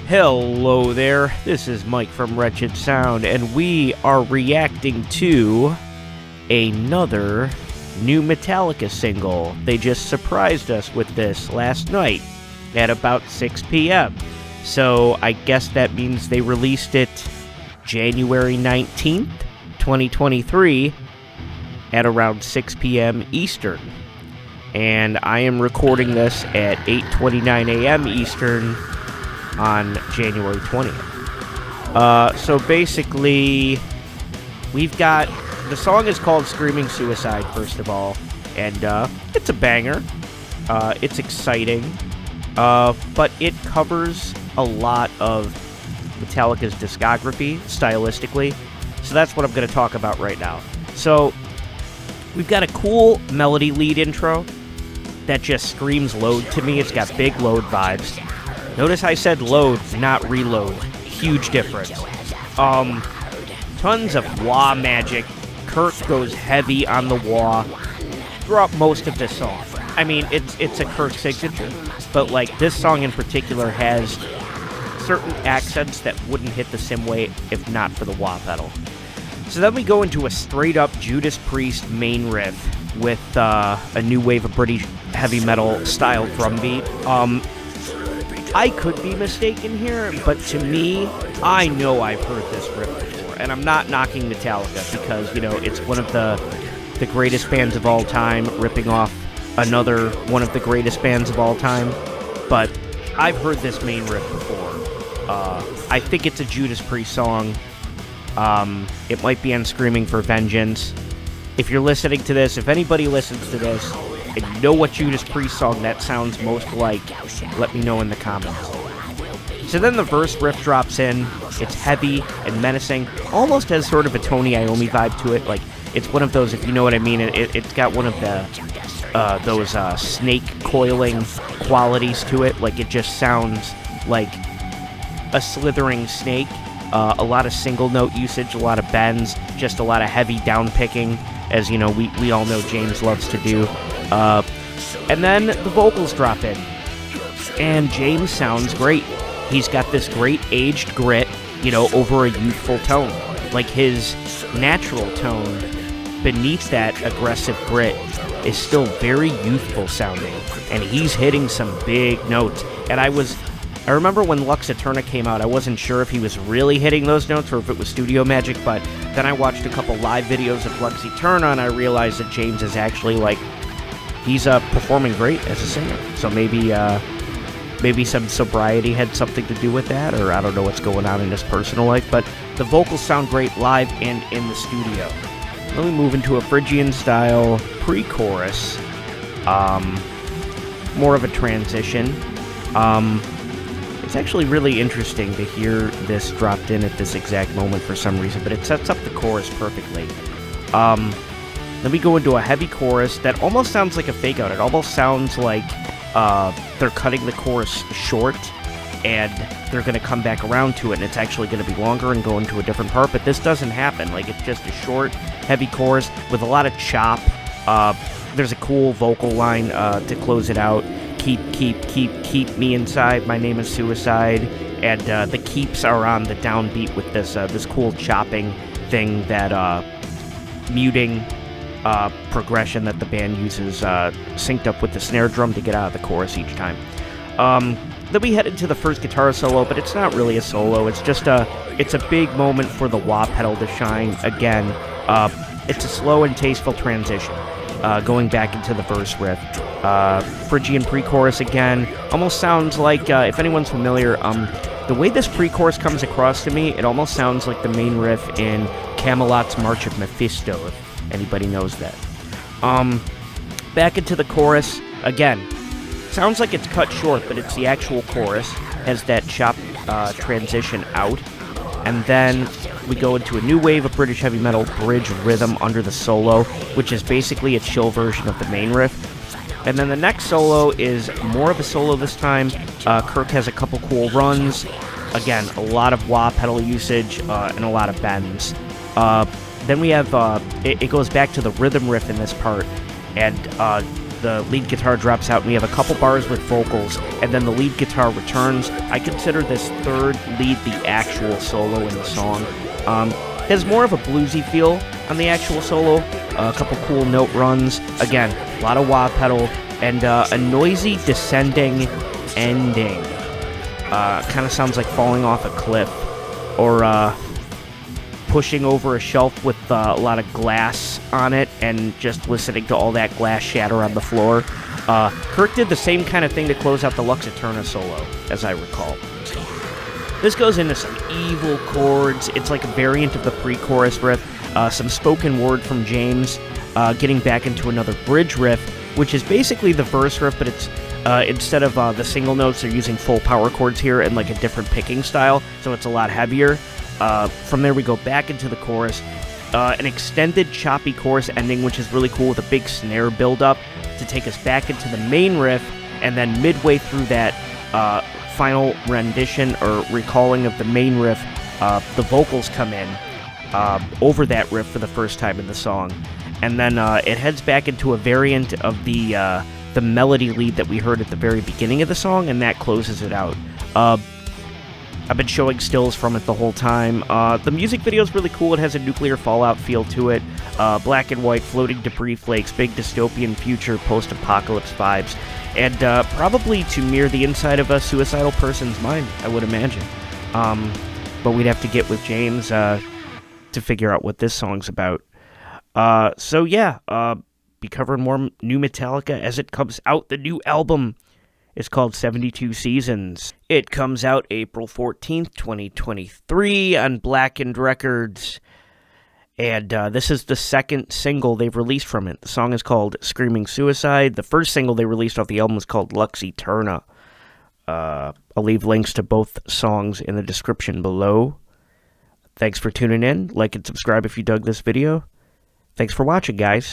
Hello there, this is Mike from Wretched Sound, and we are reacting to another new Metallica single. They just surprised us with this last night at about 6 p.m. So I guess that means they released it January 19th, 2023 at around 6 p.m. Eastern. And I am recording this at 8:29 a.m. Eastern on January 20th. So basically, we've got, the song is called Screaming Suicide, first of all, and it's a banger. It's exciting, but it covers a lot of Metallica's discography, stylistically, so that's what I'm going to talk about right now. So, we've got a cool melody lead intro that just screams load to me. It's got big load vibes. Notice I said load, not reload. Huge difference. Tons of wah magic. Kirk goes heavy on the wah throughout most of this song. I mean, it's a Kirk signature, but like this song in particular has certain accents that wouldn't hit the same way if not for the wah pedal. So then we go into a straight-up Judas Priest main riff with a new wave of British heavy metal style drum beat. I could be mistaken here, but to me, I know I've heard this riff before, and I'm not knocking Metallica because, you know, it's one of the greatest bands of all time, ripping off another one of the greatest bands of all time, but I've heard this main riff before. I think it's a Judas Priest song. It might be on Screaming for Vengeance. If you're listening to this, if anybody listens to this, and you know what Judas Priest song that sounds most like, let me know in the comments. So then the verse riff drops in. It's heavy and menacing, almost has sort of a Tony Iommi vibe to it. Like, it's one of those, if you know what I mean, it's got one of the those snake coiling qualities to it. Like, it just sounds like a slithering snake. A lot of single note usage, a lot of bends, just a lot of heavy down picking, as you know, we all know James loves to do. And then the vocals drop in, and James sounds great. He's got this great aged grit, you know, over a youthful tone. Like, his natural tone beneath that aggressive grit is still very youthful sounding, and he's hitting some big notes. And I remember when Lux Eterna came out, I wasn't sure if he was really hitting those notes or if it was studio magic, but then I watched a couple live videos of Lux Eterna, and I realized that James is actually, like, he's performing great as a singer. So maybe some sobriety had something to do with that, or I don't know what's going on in his personal life, but the vocals sound great live and in the studio. Then we move into a Phrygian-style pre-chorus, more of a transition. It's actually really interesting to hear this dropped in at this exact moment for some reason, but it sets up the chorus perfectly. Then we go into a heavy chorus that almost sounds like a fake-out. It almost sounds like they're cutting the chorus short, and they're going to come back around to it, and it's actually going to be longer and go into a different part, but this doesn't happen. Like, it's just a short, heavy chorus with a lot of chop. There's a cool vocal line to close it out. Keep me inside, my name is Suicide, and the keeps are on the downbeat with this cool chopping thing, that muting progression that the band uses, synced up with the snare drum to get out of the chorus each time. Then we head into the first guitar solo, but it's not really a solo, it's just it's a big moment for the wah pedal to shine again. It's a slow and tasteful transition. Going back into the verse riff. Phrygian pre-chorus again. Almost sounds like, if anyone's familiar, the way this pre-chorus comes across to me, it almost sounds like the main riff in Camelot's March of Mephisto, if anybody knows that. Back into the chorus, again. Sounds like it's cut short, but it's the actual chorus. Has that chop transition out. And then we go into a new wave of British heavy metal bridge rhythm under the solo, which is basically a chill version of the main riff. And then the next solo is more of a solo this time. Kirk has a couple cool runs. Again, a lot of wah pedal usage and a lot of bends. Then we have, it goes back to the rhythm riff in this part, and the lead guitar drops out and we have a couple bars with vocals, and then the lead guitar returns. I consider this third lead the actual solo in the song. Has more of a bluesy feel on the actual solo, a couple cool note runs, again, a lot of wah pedal, and a noisy descending ending. Kind of sounds like falling off a cliff, or pushing over a shelf with a lot of glass on it and just listening to all that glass shatter on the floor. Kirk did the same kind of thing to close out the Lux Eterna solo, as I recall. This goes into some evil chords. It's like a variant of the pre-chorus riff. Some spoken word from James, getting back into another bridge riff, which is basically the verse riff, but it's instead of the single notes, they're using full power chords here and like a different picking style, so it's a lot heavier. From there we go back into the chorus. An extended choppy chorus ending, which is really cool, with a big snare build-up to take us back into the main riff, and then midway through that final rendition or recalling of the main riff, the vocals come in over that riff for the first time in the song, and then it heads back into a variant of the melody lead that we heard at the very beginning of the song, and that closes it out. I've been showing stills from it the whole time. The music video is really cool. It has a nuclear fallout feel to it. Black and white, floating debris flakes, big dystopian future, post-apocalypse vibes. And probably to mirror the inside of a suicidal person's mind, I would imagine. But we'd have to get with James to figure out what this song's about. So yeah, be covering more new Metallica as it comes out. The new album is called 72 Seasons. It comes out April 14th, 2023 on Blackened Records. And this is the second single they've released from it. The song is called Screaming Suicide. The first single they released off the album was called Lux Eterna. I'll leave links to both songs in the description below. Thanks for tuning in. Like and subscribe if you dug this video. Thanks for watching, guys.